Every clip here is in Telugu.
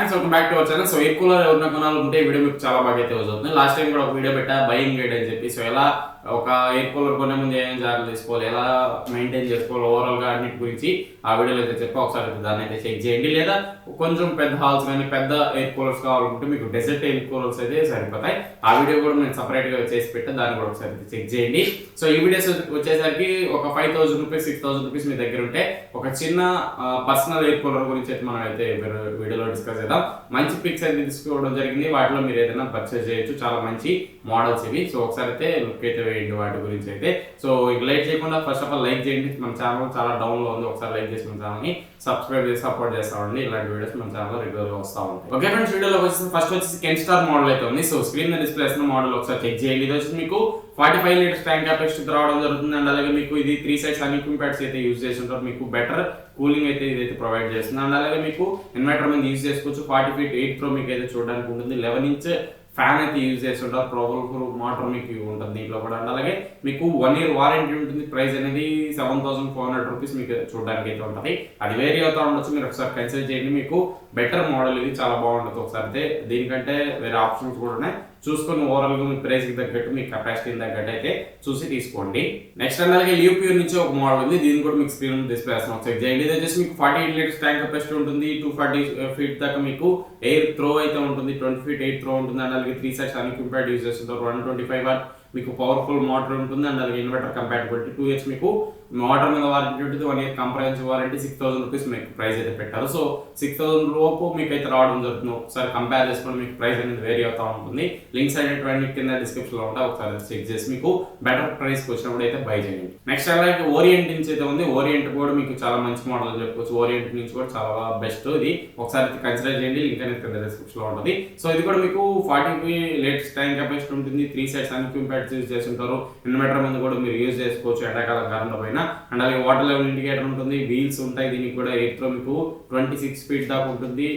Friends, welcome back to our channel. So air cooler ఎవరైనా కొనాలనుకుంటే వీడియో మీకు చాలా బాగా అయితే యూజ్ అవుతుంది. లాస్ట్ టైం కూడా ఒక వీడియో పెట్టా బయింగ్ గైడ్ అని చెప్పి. సో ఎలా ఒక ఎయిర్ కూలర్ కొనే ముందు ఏం జాగ్రత్తలు తీసుకోవాలి, ఎలా మెయింటైన్ చేసుకోవాలి ఓవరాల్ గా అన్నిటి గురించి ఆ వీడియోలో అయితే చెప్పి ఒకసారి దాన్ని అయితే చెక్ చేయండి. లేదా కొంచెం పెద్ద హాల్స్ కానీ పెద్ద ఎయిర్ కూలర్స్ కావాలనుకుంటే మీకు డెజర్ట్ ఎయిర్ కూలర్స్ అయితే సరిపోతాయి. ఆ వీడియో కూడా నేను సపరేట్ గా చేసి పెట్టా, దాన్ని కూడా ఒకసారి చెక్ చేయండి. సో ఈ వీడియోస్ వచ్చేసరికి ఒక 5,000 రూపీస్ 6,000 రూపీస్ మీ దగ్గర ఉంటే ఒక చిన్న పర్సనల్ ఎయిర్ కూలర్ గురించి అయితే మనం అయితే వీడియోలో డిస్కస్ చేద్దాం. మంచి పిక్స్ అయితే తీసుకోవడం జరిగింది, వాటిలో మీరు ఏదైనా పర్చేస్ చేయొచ్చు. చాలా మంచి మోడల్స్ ఇవి. సో ఒకసారి అయితే లుక్ అయితే వేయండి వాటి గురించి అయితే. సో ఇక లైక్ చేయకుండా ఫస్ట్ ఆఫ్ ఆల్ లైక్ చేయండి. మన ఛానల్ చాలా డౌన్ లో ఉంది, ఒకసారి లైక్ చేసి మన ఛానల్ ని సబ్స్క్రైబ్ చేసి సపోర్ట్ చేస్తామండి. ఇలాంటి వీడియోస్ మన ఛానల్ రెగ్యులర్ గా వస్తూ ఉంటాయి. ఓకే ఫ్రెండ్స్, వీడియోలో ఫస్ట్ వచ్చేసి కెన్స్టార్ మోడల్ అయితే ఉంది. సో స్క్రీన్ మీద డిస్ప్లే చేసిన మోడల్ ఒకసారి చెక్ చేయండి. ఇది వచ్చి మీకు 45 లీటర్స్ ట్యాంక్ కెపాసిటీ రావడం జరుగుతుంది. అండ్ అలాగే మీకు ఇది 3 సైడ్స్ అన్ఈక్వల్ ప్యాడ్స్ అయితే యూజ్ చేసి ఉంటారు. మీకు బెటర్ కూలింగ్ అయితే ఇదైతే ప్రొవైడ్ చేస్తుంది. అండ్ అలాగే మీకు ఇన్వర్టర్ మీద యూజ్ చేసుకోవచ్చు. 40 feet 8 Pro మీకు అయితే చూడడానికి ఉంటుంది. 11 inch ఫ్యాన్ అయితే యూజ్ చేస్తుంటారు. పవర్ఫుల్ మోటార్ మీకు ఉంటుంది దీంట్లో కూడా. అండ్ అలాగే మీకు 1 year వారంటీ ఉంటుంది. ప్రైస్ అనేది 7,400 రూపీస్ మీకు చూడడానికి అయితే ఉంటుంది. అది వేరీ అవుతా ఉండొచ్చు, మీరు ఒకసారి కన్సిడర్ చేయండి. మీకు బెటర్ మోడల్ ఇది, చాలా బాగుంటుంది. ఒకసారి అయితే దీనికంటే వేరే ఆప్షన్స్ కూడా ఉన్నాయి, చూసుకొని ఓవరాల్ గా మీ ప్రైస్ కి తగ్గట్టు మీ కెపాసిటీ తగ్గట్టు అయితే చూసి తీసుకోండి. నెక్స్ట్ అలాగే లీవ్ ప్యూర్ నుంచి ఒక మోడల్ ఉంది, దీన్ని కూడా మీకు స్క్రీన్ డిస్ప్లే చేస్తాం, చెక్ చేయండి. ఇది వచ్చేసి మీకు 48 లీటర్స్ ట్యాంక్ కెపాసిటీ ఉంటుంది. 240 feet దాకా మీకు ఎయిర్ త్రో అయితే ఉంటుంది. 20 feet ఎయిర్ త్రో ఉంటుంది. అండ్ అలాగే 3 sets అన్ఈక్వల్ యూజ్ చేస్తుంటారు. 125 watt మీకు పవర్ఫుల్ మోటార్ ఉంటుంది. అండ్ అలాగే ఇన్వర్టర్ కంపాటబిలిటీ. 2 years మీకు మోటార్ మీద వారంటీ ఉంటుంది. 1 year కంప్రహెన్సివ్ వారంటీ. 6,000 రూపీస్ మీకు ప్రైస్ అయితే పెట్టారు. సో 6,000 లోపు మీకు అయితే రావడం జరుగుతుంది. ఒకసారి కంపేర్ చేసుకుని మీకు ప్రైస్ అనేది వేరీ అవుతా ఉంటుంది. లింక్స్ అనేటువంటి కింద డిస్క్రిప్షన్ లో ఉంటాయి, ఒకసారి చెక్ చేసి మీకు బెటర్ ప్రైస్ వచ్చినప్పుడు అయితే బై చేయండి. నెక్స్ట్ అలాగే ఓరియంట్ నుంచి అయితే ఉంది. ఓరియంట్ కూడా మీకు చాలా మంచి మోడల్ అని చెప్పుకోవచ్చు. ఓరియంట్ నుంచి కూడా చాలా బెస్ట్ ఇది, ఒకసారి కన్సిడర్ చేయండి. లింక్ అనేది కింద డిస్క్రిప్షన్ లో ఉంటుంది. సో ఇది కూడా మీకు 40 లీటర్స్ ట్యాంక్ కెపాసిటీ ఉంటుంది. 3 sets అన్ఈక్వల్ ప్యాడ్స్ యూజ్ చేస్తుంటారు. ఇన్వర్టర్ మీద కూడా మీరు యూజ్ చేసుకోవచ్చు ఎండాకాలం కరెంట్ పైన. అండ్ అలాగే వాటర్ లెవెల్ ఇండికేటర్ ఉంటుంది. వీల్స్ ఉంటాయి దీనికి కూడా. ఎయిర్ త్రో మీకు 26 feet దాకా ఉంటుంది.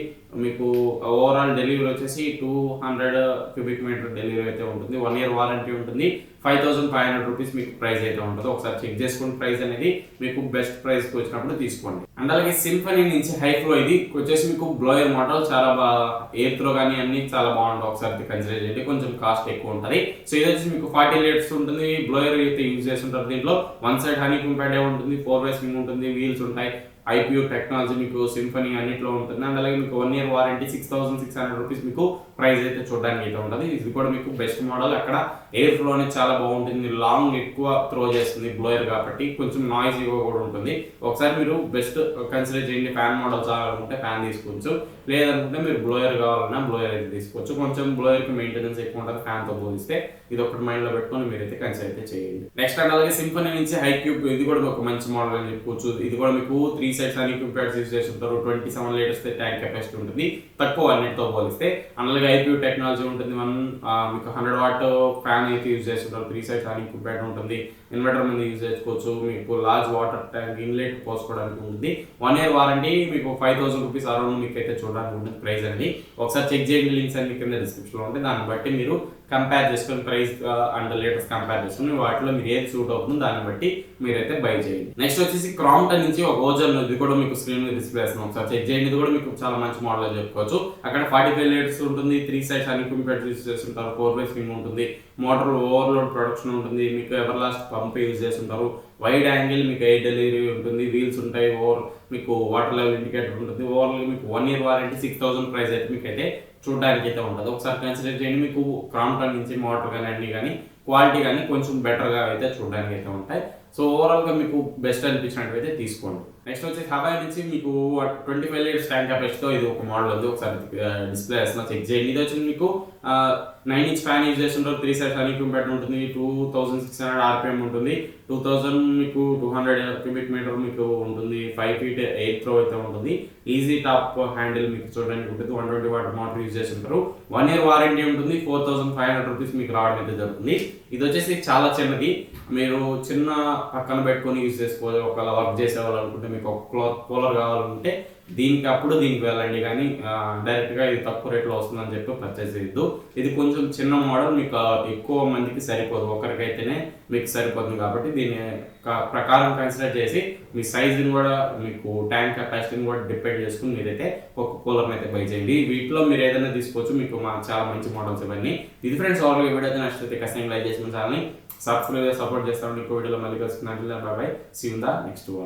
మీకు ఓవరాల్ డెలివరీ వచ్చేసి 200 cubic meter డెలివరీ అయితే ఉంటుంది. 1 year వారంటీ ఉంటుంది. 5,500 రూపీస్ మీకు ప్రైస్ అయితే ఉంటుంది. ఒకసారి చెక్ చేసుకోండి, ప్రైస్ అనేది మీకు బెస్ట్ ప్రైస్ కి వచ్చినప్పుడు తీసుకోండి. అండ్ అలాగే సింఫనీ నుంచి హై ఫ్లో, ఇది వచ్చేసి మీకు బ్లోయర్ మోడల్. చాలా బాగా ఎయిర్ త్రో కానీ అన్ని చాలా బాగుంటాయి, ఒకసారి కన్సిడర్ చేయండి. కొంచెం కాస్ట్ ఎక్కువ ఉంటుంది. సో ఇది వచ్చేసి మీకు 40 లీటర్స్ ఉంటుంది. బ్లోయర్ అయితే యూజ్ చేస్తుంటారు. దీంట్లో 1 side హనీకూమ్ ప్యాడ్ ఉంటుంది. 4-way swing ఉంటుంది. వీల్స్ ఉంటాయి. ఐపీఓ టెక్నాలజీ మీకు సింఫనీ అన్నిట్లో ఉంటుంది. అండ్ అలాగే మీకు 1 year వారంటీ. 6,600 రూపీస్ మీకు ప్రైస్ అయితే చూడడానికి అయితే ఉంటుంది. ఇది కూడా మీకు బెస్ట్ మోడల్. అక్కడ ఎయిర్ ఫ్లో అనేది చాలా బాగుంటుంది. లాంగ్ ఎక్కువ త్రో చేస్తుంది బ్లోయర్ కాబట్టి, కొంచెం నాయిస్ కూడా ఉంటుంది. ఒకసారి మీరు బెస్ట్ కన్సిడర్ చేయండి. ఫ్యాన్ మోడల్ కావాలనుకుంటే ఫ్యాన్ తీసుకోవచ్చు, లేదనుకుంటే మీరు బ్లోయర్ కావాలన్నా బ్లోయర్ అయితే తీసుకోవచ్చు. కొంచెం బ్లోయర్ కి మెయింటెనెన్స్ ఎక్కువ ఉంటుంది ఫ్యాన్ తో పోలిస్తే. ఇది ఒకటి మైండ్ లో పెట్టుకొని మీరైతే కన్సిడర్ అయితే చేయండి. నెక్స్ట్ అండ్ అలాగే సింఫనీ నుంచి హై క్యూబ్, ఇది కూడా ఒక మంచి మోడల్ అని చెప్పుకోవచ్చు. ఇది కూడా మీకు 3 sets అన్ఈక్వల్ ప్యాడ్స్ యూజ్ చేస్తుంటారు. 27 లీటర్స్ ట్యాంక్ కెపాసిటీ ఉంటుంది, తక్కువ అన్నిటితో పోలిస్తే. అలాగే ఐపీఓ టెక్నాలజీ ఉంటుంది. మీకు 100 watt ఫ్యాన్ అయితే యూజ్ చేస్తుంటారు. 3 sets అన్ఈక్వల్ ప్యాడ్ ఉంటుంది. ఇన్వర్టర్ మీద యూజ్ చేసుకోవచ్చు. మీకు లార్జ్ వాటర్ ట్యాంక్ ఇన్లెట్ పోసుకోవడానికి ఉంటుంది. 1 year వారంటీ. మీకు 5,000 రూపీస్ అరౌండ్ మీకు అయితే చూడడానికి ఉంటుంది ప్రైస్ అనేది. ఒకసారి చెక్ చేయండి, లింక్స్ అన్ని కింద డిస్క్రిప్షన్ లో ఉంటాయి. దాన్ని బట్టి మీరు కంపేర్ చేసుకుని ప్రైస్ అండ్ లీటర్స్ కంపేర్ చేసుకుని వాటిలో మీరు ఏది సూట్ అవుతుందో దాన్ని బట్టి మీరైతే బై చేయండి. నెక్స్ట్ వచ్చేసి క్రాంప్టన్ నుంచి ఒక ఓజన్, ఇది కూడా మీకు స్క్రీన్ మీద డిస్ప్లే చేస్తున్నాం, ఒకసారి చెక్ చేయండి. ఇది కూడా మీకు చాలా మంచి మోడల్ అని చెప్పుకోవచ్చు. అక్కడ 45 లీటర్స్ ఉంటుంది. 3 sets అన్ఈక్వల్ ప్యాడ్స్ యూజ్ చేస్తుంటారు. 4-way swing ఉంటుంది. మోటార్ ఓవర్లోడ్ ప్రొడక్షన్ ఉంటుంది. మీకు ఎవర్ లాస్ట్ పంప్ యూజ్ చేస్తుంటారు. వైడ్ యాంగిల్ మీకు ఎయిర్ డెలివరీ ఉంటుంది. వీల్స్ ఉంటాయి. మీకు వాటర్ లెవెల్ ఇండికేటర్ ఉంటుంది. ఓవరాల్ మీకు 1 year వారంటీ. 6,000 ప్రైస్ అయితే మీకు అయితే చూడడానికి అయితే ఉంటుంది. ఒకసారి కన్సిడర్ చేయండి. మీకు క్రాంప్టన్ నుంచి మోటార్ కానీ అన్ని కానీ క్వాలిటీ కానీ కొంచెం బెటర్గా అయితే చూడడానికి అయితే ఉంటాయి. సో ఓవరాల్ గా మీకు బెస్ట్ అనిపించినట్టు అయితే తీసుకోండి. నెక్స్ట్ వచ్చి హవాయి నుంచి మీకు 25 లీటర్స్ ట్యాంక్ కెపాసిటీతో ఇది ఒక మోడల్ ఉంది, ఒకసారి డిస్ప్లే చేస్తున్నా, చెక్ చేయండి. ఇది వచ్చి మీకు 9 inch ఫ్యాన్ యూజ్ చేస్తుంటారు. 3 sets హనీకూమ్ ప్యాడ్ ఉంటుంది. 2,600 RPM ఉంటుంది. 2,000 మీకు 200 cubic meter మీకు ఉంటుంది. 5 feet ఎయిర్ త్రో అయితే ఉంటుంది. ఈజీ టాప్ హ్యాండిల్ మీకు చూడడానికి ఉంటుంది. 120 watt మోటార్ యూజ్ చేస్తుంటారు. 1 year వారంటీ ఉంటుంది. 4,500 రూపీస్ మీకు రావడం అయితే జరుగుతుంది. ఇది వచ్చేసి చాలా చిన్నది, మీరు చిన్న పక్కన పెట్టుకొని యూజ్ చేసుకోవాలి. ఒకవేళ వర్క్ చేసేవాళ్ళు అనుకుంటే మీకు ఒక కూలర్ కావాలంటే దీనికి వెళ్ళండి, కానీ డైరెక్ట్గా ఇది తక్కువ రేట్లో వస్తుందని చెప్పి పర్చేస్ చేయొద్దు. ఇది కొంచెం చిన్న మోడల్, మీకు ఎక్కువ మందికి సరిపోదు, ఒకరికైతేనే మీకు సరిపోతుంది. కాబట్టి దీని ప్రకారం కన్సిడర్ చేసి మీ సైజుని కూడా, మీకు ట్యాంక్ కెపాసిటీని కూడా డిపెండ్ చేసుకుని మీరైతే ఒక కూలర్ని అయితే బై చేయండి. వీటిలో మీరు ఏదైనా తీసుకోవచ్చు, మీకు చాలా మంచి మోడల్స్ ఇవన్నీ. ఇది ఫ్రెండ్స్ ఓవర్గా వీడియో అయితే నచ్చితే ఖచ్చితంగా లైక్ చేసి ఛానల్ని సబ్స్క్రైబ్ సపోర్ట్ చేస్తాను. ఇంకో వీడియోలో మళ్ళీ కలుసుకున్నట్టు bye, see you in the next one.